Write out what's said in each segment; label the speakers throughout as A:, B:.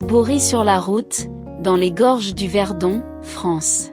A: Bory sur la route, dans les gorges du Verdon, France.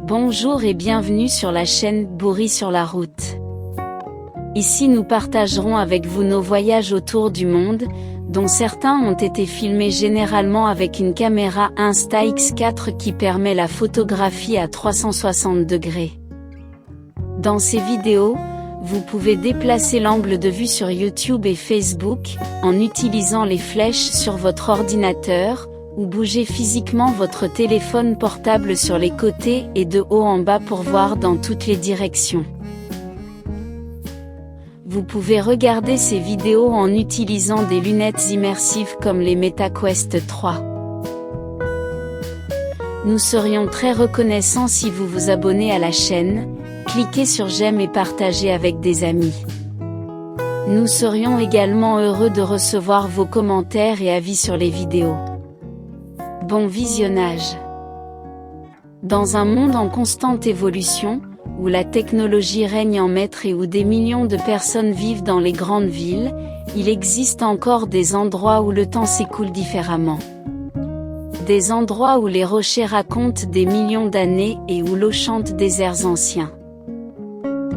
A: Bonjour et bienvenue sur la chaîne Bory sur la route. Ici nous partagerons avec vous nos voyages autour du monde, dont certains ont été filmés généralement avec une caméra Insta-X4 qui permet la photographie à 360 degrés. Dans ces vidéos, vous pouvez déplacer l'angle de vue sur YouTube et Facebook, en utilisant les flèches sur votre ordinateur, ou bouger physiquement votre téléphone portable sur les côtés et de haut en bas pour voir dans toutes les directions. Vous pouvez regarder ces vidéos en utilisant des lunettes immersives comme les MetaQuest 3. Nous serions très reconnaissants si vous vous abonnez à la chaîne, cliquez sur j'aime et partagez avec des amis. Nous serions également heureux de recevoir vos commentaires et avis sur les vidéos. Bon visionnage. Dans un monde en constante évolution, où la technologie règne en maître et où des millions de personnes vivent dans les grandes villes, il existe encore des endroits où le temps s'écoule différemment. Des endroits où les rochers racontent des millions d'années et où l'eau chante des airs anciens.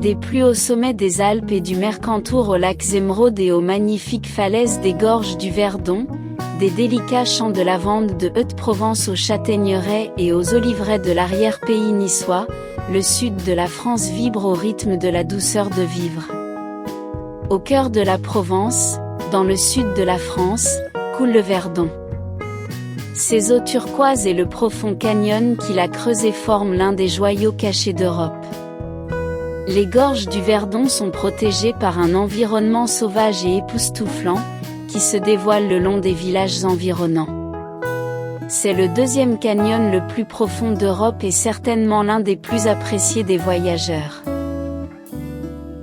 A: Des plus hauts sommets des Alpes et du Mercantour aux lacs émeraudes et aux magnifiques falaises des gorges du Verdon, des délicats champs de lavande de Haute-Provence aux châtaigneraies et aux oliveraies de l'arrière-pays niçois, le sud de la France vibre au rythme de la douceur de vivre. Au cœur de la Provence, dans le sud de la France, coule le Verdon. Ses eaux turquoises et le profond canyon qu'il a creusé forment l'un des joyaux cachés d'Europe. Les gorges du Verdon sont protégées par un environnement sauvage et époustouflant, qui se dévoile le long des villages environnants. C'est le deuxième canyon le plus profond d'Europe et certainement l'un des plus appréciés des voyageurs.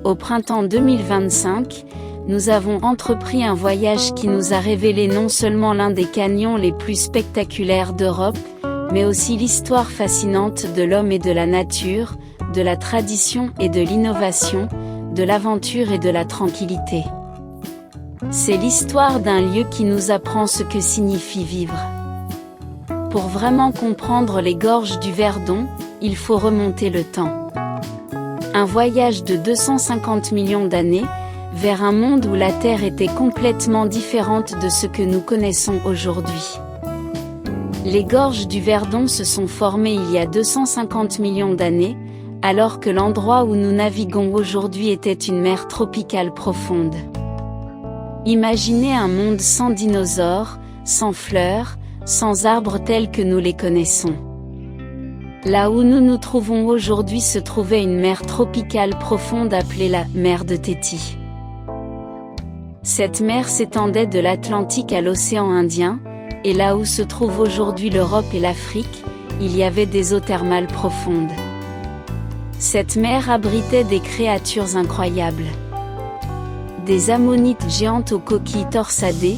A: Au printemps 2025, nous avons entrepris un voyage qui nous a révélé non seulement l'un des canyons les plus spectaculaires d'Europe, mais aussi l'histoire fascinante de l'homme et de la nature, de la tradition et de l'innovation, de l'aventure et de la tranquillité. C'est l'histoire d'un lieu qui nous apprend ce que signifie vivre. Pour vraiment comprendre les gorges du Verdon, il faut remonter le temps. Un voyage de 250 millions d'années, vers un monde où la Terre était complètement différente de ce que nous connaissons aujourd'hui. Les gorges du Verdon se sont formées il y a 250 millions d'années, alors que l'endroit où nous naviguons aujourd'hui était une mer tropicale profonde. Imaginez un monde sans dinosaures, sans fleurs, sans arbres tels que nous les connaissons. Là où nous nous trouvons aujourd'hui se trouvait une mer tropicale profonde appelée la mer de Tétis. Cette mer s'étendait de l'Atlantique à l'océan Indien, et là où se trouvent aujourd'hui l'Europe et l'Afrique, il y avait des eaux thermales profondes. Cette mer abritait des créatures incroyables. Des ammonites géantes aux coquilles torsadées,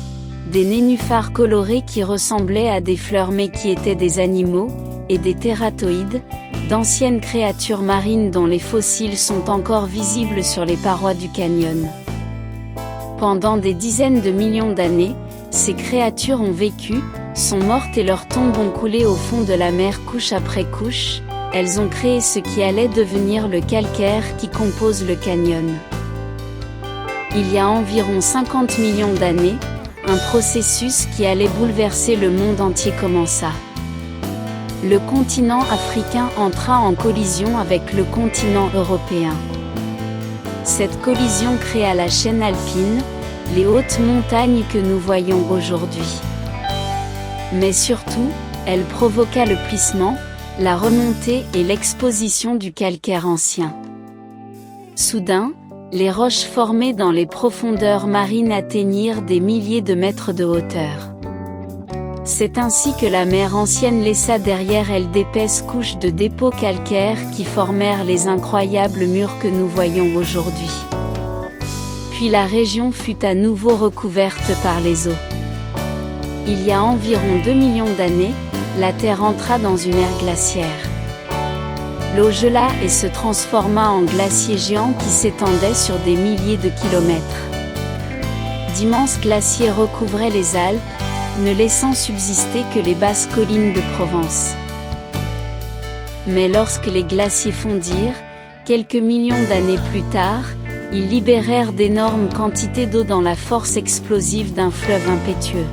A: des nénuphars colorés qui ressemblaient à des fleurs mais qui étaient des animaux, et des tératoïdes, d'anciennes créatures marines dont les fossiles sont encore visibles sur les parois du canyon. Pendant des dizaines de millions d'années, ces créatures ont vécu, sont mortes et leurs tombes ont coulé au fond de la mer couche après couche, elles ont créé ce qui allait devenir le calcaire qui compose le canyon. Il y a environ 50 millions d'années, un processus qui allait bouleverser le monde entier commença. Le continent africain entra en collision avec le continent européen. Cette collision créa la chaîne alpine, les hautes montagnes que nous voyons aujourd'hui. Mais surtout, elle provoqua le plissement, la remontée et l'exposition du calcaire ancien. Soudain, les roches formées dans les profondeurs marines atteignirent des milliers de mètres de hauteur. C'est ainsi que la mer ancienne laissa derrière elle d'épaisses couches de dépôts calcaires qui formèrent les incroyables murs que nous voyons aujourd'hui. Puis la région fut à nouveau recouverte par les eaux. Il y a environ 2 millions d'années, la Terre entra dans une ère glaciaire. L'eau gela et se transforma en glaciers géants qui s'étendaient sur des milliers de kilomètres. D'immenses glaciers recouvraient les Alpes, ne laissant subsister que les basses collines de Provence. Mais lorsque les glaciers fondirent, quelques millions d'années plus tard, ils libérèrent d'énormes quantités d'eau dans la force explosive d'un fleuve impétueux.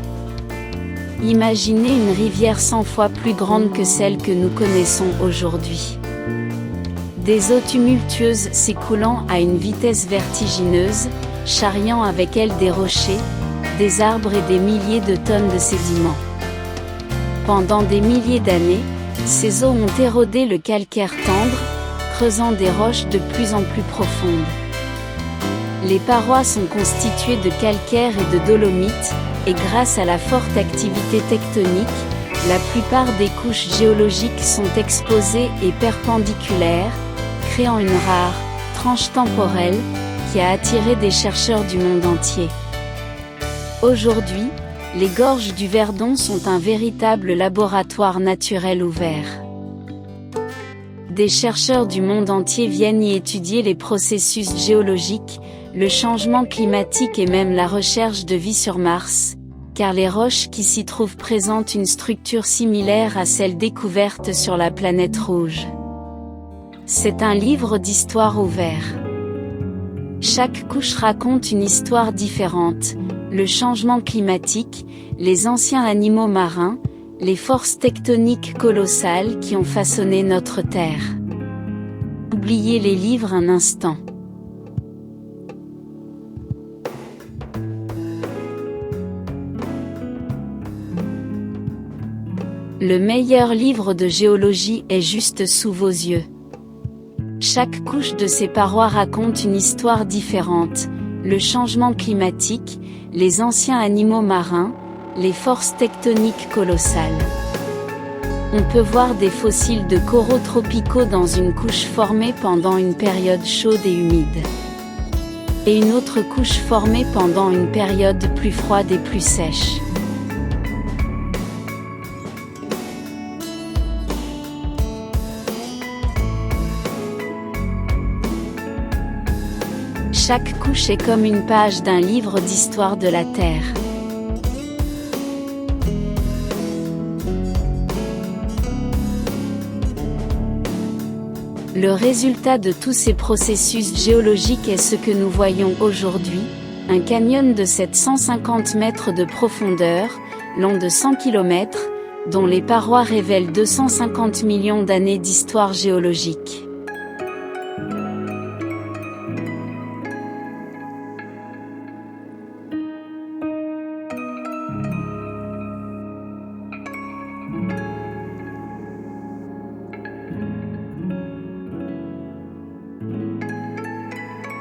A: Imaginez une rivière 100 fois plus grande que celle que nous connaissons aujourd'hui. Des eaux tumultueuses s'écoulant à une vitesse vertigineuse, charriant avec elles des rochers, des arbres et des milliers de tonnes de sédiments. Pendant des milliers d'années, ces eaux ont érodé le calcaire tendre, creusant des roches de plus en plus profondes. Les parois sont constituées de calcaire et de dolomite, et grâce à la forte activité tectonique, la plupart des couches géologiques sont exposées et perpendiculaires, créant une rare tranche temporelle qui a attiré des chercheurs du monde entier. Aujourd'hui, les gorges du Verdon sont un véritable laboratoire naturel ouvert. Des chercheurs du monde entier viennent y étudier les processus géologiques, le changement climatique et même la recherche de vie sur Mars, car les roches qui s'y trouvent présentent une structure similaire à celle découverte sur la planète rouge. C'est un livre d'histoire ouvert. Chaque couche raconte une histoire différente, le changement climatique, les anciens animaux marins, les forces tectoniques colossales qui ont façonné notre Terre. Oubliez les livres un instant. Le meilleur livre de géologie est juste sous vos yeux. Chaque couche de ces parois raconte une histoire différente, le changement climatique, les anciens animaux marins, les forces tectoniques colossales. On peut voir des fossiles de coraux tropicaux dans une couche formée pendant une période chaude et humide. Et une autre couche formée pendant une période plus froide et plus sèche. Chaque couche est comme une page d'un livre d'histoire de la Terre. Le résultat de tous ces processus géologiques est ce que nous voyons aujourd'hui, un canyon de 750 mètres de profondeur, long de 100 km, dont les parois révèlent 250 millions d'années d'histoire géologique.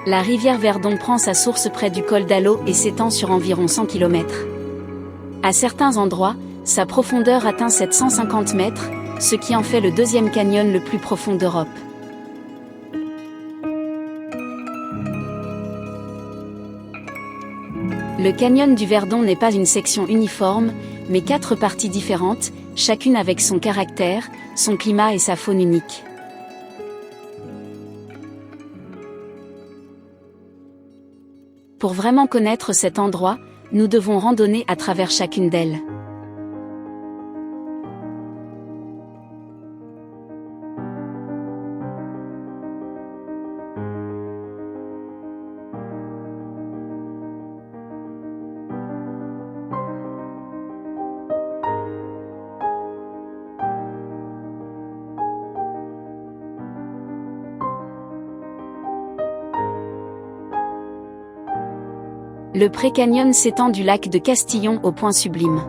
A: La rivière Verdon prend sa source près du col d'Allo et s'étend sur environ 100 km. À certains endroits, sa profondeur atteint 750 mètres, ce qui en fait le deuxième canyon le plus profond d'Europe. Le canyon du Verdon n'est pas une section uniforme, mais 4 parties différentes, chacune avec son caractère, son climat et sa faune unique. Pour vraiment connaître cet endroit, nous devons randonner à travers chacune d'elles. Le pré-canyon s'étend du lac de Castillon au point Sublime.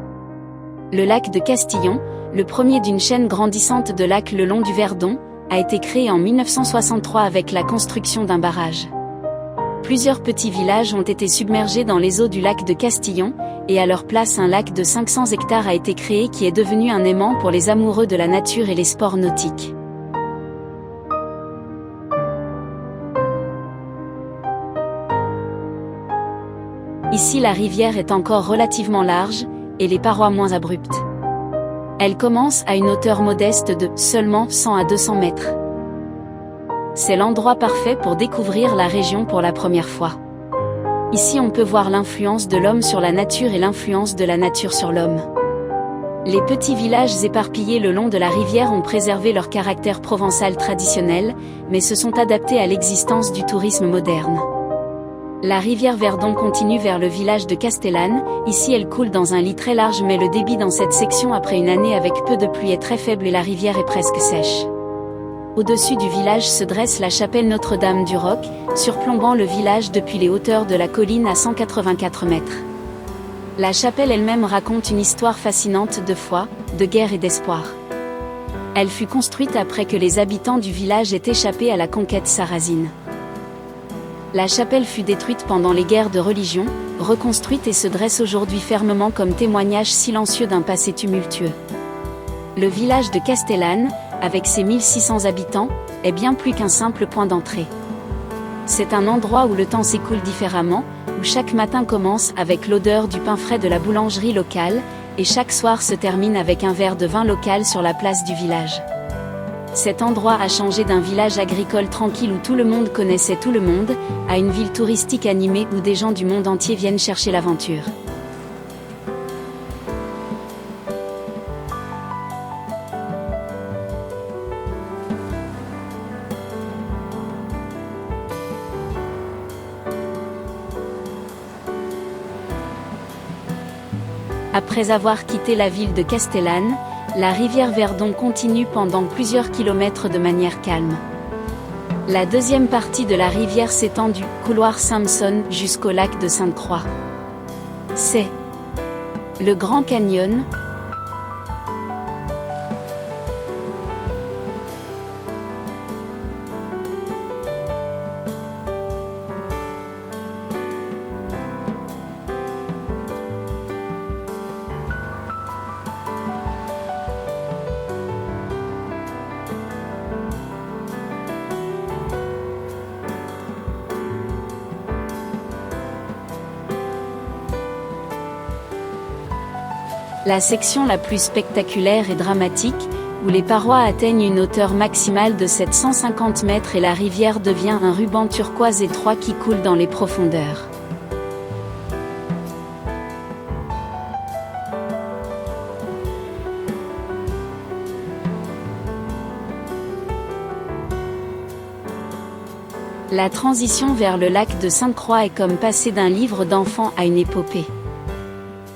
A: Le lac de Castillon, le premier d'une chaîne grandissante de lacs le long du Verdon, a été créé en 1963 avec la construction d'un barrage. Plusieurs petits villages ont été submergés dans les eaux du lac de Castillon, et à leur place un lac de 500 hectares a été créé qui est devenu un aimant pour les amoureux de la nature et les sports nautiques. Ici la rivière est encore relativement large, et les parois moins abruptes. Elle commence à une hauteur modeste de seulement 100 à 200 mètres. C'est l'endroit parfait pour découvrir la région pour la première fois. Ici on peut voir l'influence de l'homme sur la nature et l'influence de la nature sur l'homme. Les petits villages éparpillés le long de la rivière ont préservé leur caractère provençal traditionnel, mais se sont adaptés à l'existence du tourisme moderne. La rivière Verdon continue vers le village de Castellane. Ici elle coule dans un lit très large, mais le débit dans cette section après une année avec peu de pluie est très faible et la rivière est presque sèche. Au-dessus du village se dresse la chapelle Notre-Dame du Roc, surplombant le village depuis les hauteurs de la colline à 184 mètres. La chapelle elle-même raconte une histoire fascinante de foi, de guerre et d'espoir. Elle fut construite après que les habitants du village aient échappé à la conquête sarrasine. La chapelle fut détruite pendant les guerres de religion, reconstruite et se dresse aujourd'hui fermement comme témoignage silencieux d'un passé tumultueux. Le village de Castellane, avec ses 1600 habitants, est bien plus qu'un simple point d'entrée. C'est un endroit où le temps s'écoule différemment, où chaque matin commence avec l'odeur du pain frais de la boulangerie locale, et chaque soir se termine avec un verre de vin local sur la place du village. Cet endroit a changé d'un village agricole tranquille où tout le monde connaissait tout le monde, à une ville touristique animée où des gens du monde entier viennent chercher l'aventure. Après avoir quitté la ville de Castellane, la rivière Verdon continue pendant plusieurs kilomètres de manière calme. La deuxième partie de la rivière s'étend du couloir Samson jusqu'au lac de Sainte-Croix. C'est le Grand Canyon. La section la plus spectaculaire et dramatique, où les parois atteignent une hauteur maximale de 750 mètres et la rivière devient un ruban turquoise étroit qui coule dans les profondeurs. La transition vers le lac de Sainte-Croix est comme passer d'un livre d'enfant à une épopée.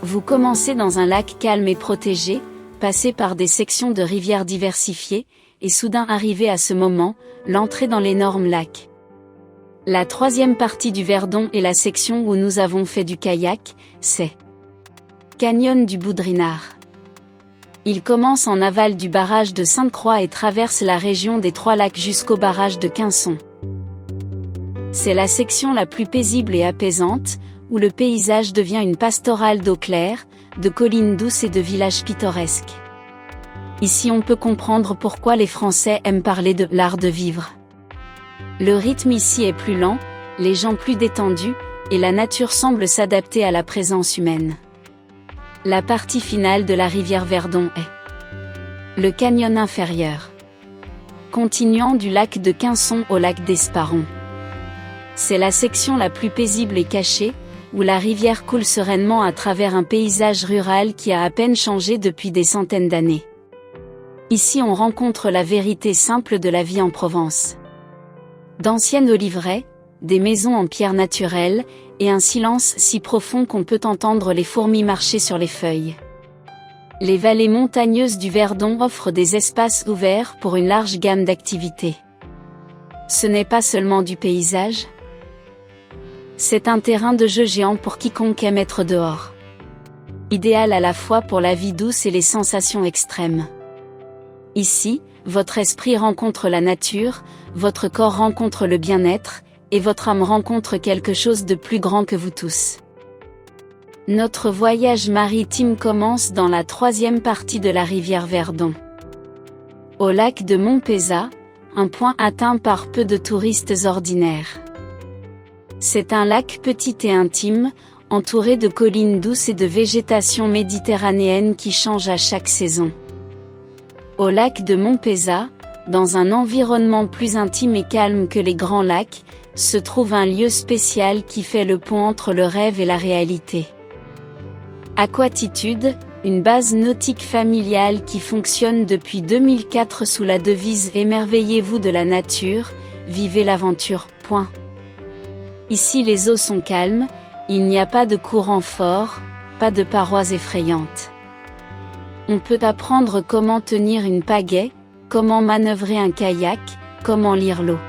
A: Vous commencez dans un lac calme et protégé, passez par des sections de rivières diversifiées, et soudain arrivé à ce moment, l'entrée dans l'énorme lac. La troisième partie du Verdon est la section où nous avons fait du kayak, c'est Canyon du Boudrinard. Il commence en aval du barrage de Sainte-Croix et traverse la région des Trois Lacs jusqu'au barrage de Quinçon. C'est la section la plus paisible et apaisante, où le paysage devient une pastorale d'eau claire, de collines douces et de villages pittoresques. Ici on peut comprendre pourquoi les Français aiment parler de l'art de vivre. Le rythme ici est plus lent, les gens plus détendus, et la nature semble s'adapter à la présence humaine. La partie finale de la rivière Verdon est le canyon inférieur, continuant du lac de Quinçon au lac d'Esparon. C'est la section la plus paisible et cachée, où la rivière coule sereinement à travers un paysage rural qui a à peine changé depuis des centaines d'années. Ici on rencontre la vérité simple de la vie en Provence. D'anciennes oliveraies, des maisons en pierre naturelle, et un silence si profond qu'on peut entendre les fourmis marcher sur les feuilles. Les vallées montagneuses du Verdon offrent des espaces ouverts pour une large gamme d'activités. Ce n'est pas seulement du paysage. C'est un terrain de jeu géant pour quiconque aime être dehors. Idéal à la fois pour la vie douce et les sensations extrêmes. Ici, votre esprit rencontre la nature, votre corps rencontre le bien-être, et votre âme rencontre quelque chose de plus grand que vous tous. Notre voyage maritime commence dans la troisième partie de la rivière Verdon. Au lac de Montpezat, un point atteint par peu de touristes ordinaires. C'est un lac petit et intime, entouré de collines douces et de végétation méditerranéenne qui change à chaque saison. Au lac de Montpezat, dans un environnement plus intime et calme que les grands lacs, se trouve un lieu spécial qui fait le pont entre le rêve et la réalité. Aquatitude, une base nautique familiale qui fonctionne depuis 2004 sous la devise « Émerveillez-vous de la nature, vivez l'aventure ». Ici les eaux sont calmes, il n'y a pas de courant fort, pas de parois effrayantes. On peut apprendre comment tenir une pagaie, comment manœuvrer un kayak, comment lire l'eau.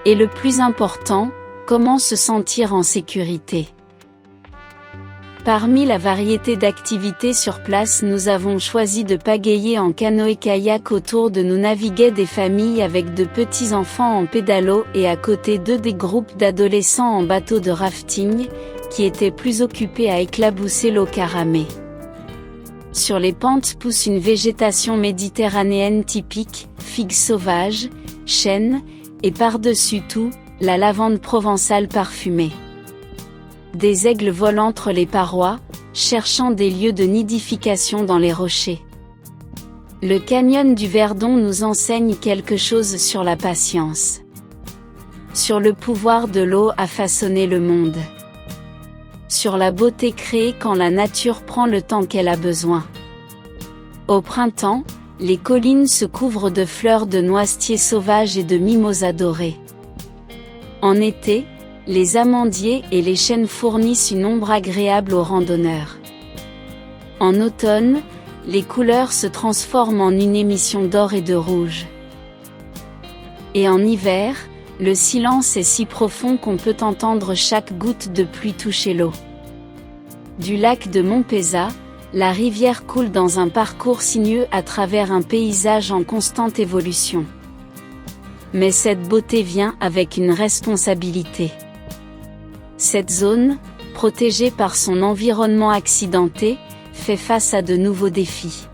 A: Et le plus important, comment se sentir en sécurité. Parmi la variété d'activités sur place, nous avons choisi de pagayer en canoë-kayak. Autour de nous naviguaient des familles avec de petits-enfants en pédalo et à côté d'eux des groupes d'adolescents en bateau de rafting, qui étaient plus occupés à éclabousser l'eau caramée. Sur les pentes pousse une végétation méditerranéenne typique, figues sauvages, chênes, et par-dessus tout, la lavande provençale parfumée. Des aigles volent entre les parois, cherchant des lieux de nidification dans les rochers. Le canyon du Verdon nous enseigne quelque chose sur la patience. Sur le pouvoir de l'eau à façonner le monde. Sur la beauté créée quand la nature prend le temps qu'elle a besoin. Au printemps, les collines se couvrent de fleurs de noisetiers sauvages et de mimosas dorés. En été, les amandiers et les chênes fournissent une ombre agréable aux randonneurs. En automne, les couleurs se transforment en une émission d'or et de rouge. Et en hiver, le silence est si profond qu'on peut entendre chaque goutte de pluie toucher l'eau. Du lac de Montpezat, la rivière coule dans un parcours sinueux à travers un paysage en constante évolution. Mais cette beauté vient avec une responsabilité. Cette zone, protégée par son environnement accidenté, fait face à de nouveaux défis.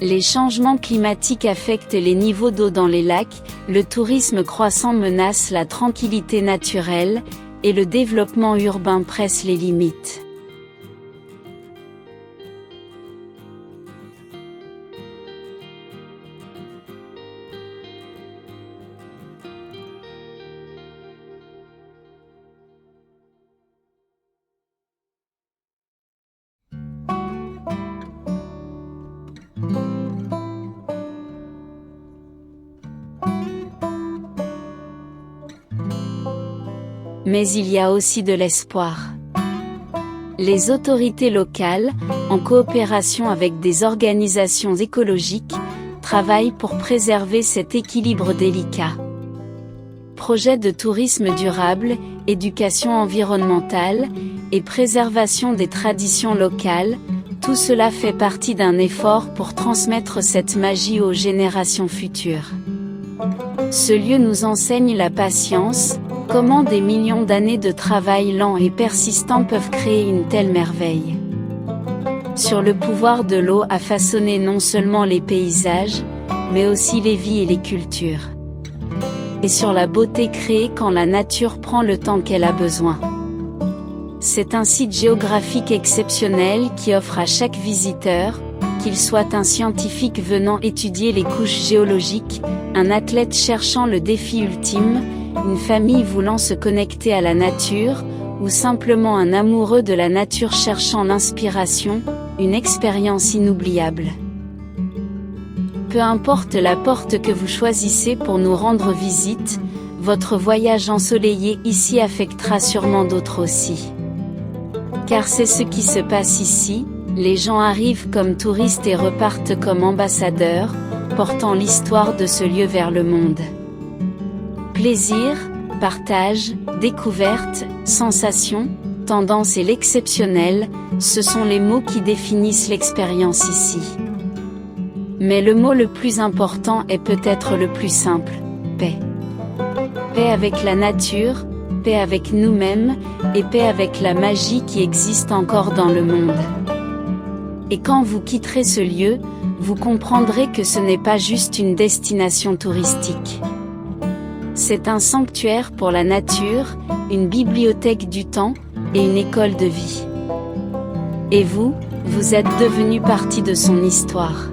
A: Les changements climatiques affectent les niveaux d'eau dans les lacs, le tourisme croissant menace la tranquillité naturelle, et le développement urbain presse les limites. Mais il y a aussi de l'espoir. Les autorités locales, en coopération avec des organisations écologiques, travaillent pour préserver cet équilibre délicat. Projets de tourisme durable, éducation environnementale, et préservation des traditions locales, tout cela fait partie d'un effort pour transmettre cette magie aux générations futures. Ce lieu nous enseigne la patience, comment des millions d'années de travail lent et persistant peuvent créer une telle merveille. Sur le pouvoir de l'eau à façonner non seulement les paysages, mais aussi les vies et les cultures. Et sur la beauté créée quand la nature prend le temps qu'elle a besoin. C'est un site géographique exceptionnel qui offre à chaque visiteur, qu'il soit un scientifique venant étudier les couches géologiques, un athlète cherchant le défi ultime, une famille voulant se connecter à la nature, ou simplement un amoureux de la nature cherchant l'inspiration, une expérience inoubliable. Peu importe la porte que vous choisissez pour nous rendre visite, votre voyage ensoleillé ici affectera sûrement d'autres aussi. Car c'est ce qui se passe ici, les gens arrivent comme touristes et repartent comme ambassadeurs, portant l'histoire de ce lieu vers le monde. Plaisir, partage, découverte, sensation, tendance et l'exceptionnel, ce sont les mots qui définissent l'expérience ici. Mais le mot le plus important est peut-être le plus simple, paix. Paix avec la nature, paix avec nous-mêmes, et paix avec la magie qui existe encore dans le monde. Et quand vous quitterez ce lieu, vous comprendrez que ce n'est pas juste une destination touristique. C'est un sanctuaire pour la nature, une bibliothèque du temps, et une école de vie. Et vous, vous êtes devenu partie de son histoire.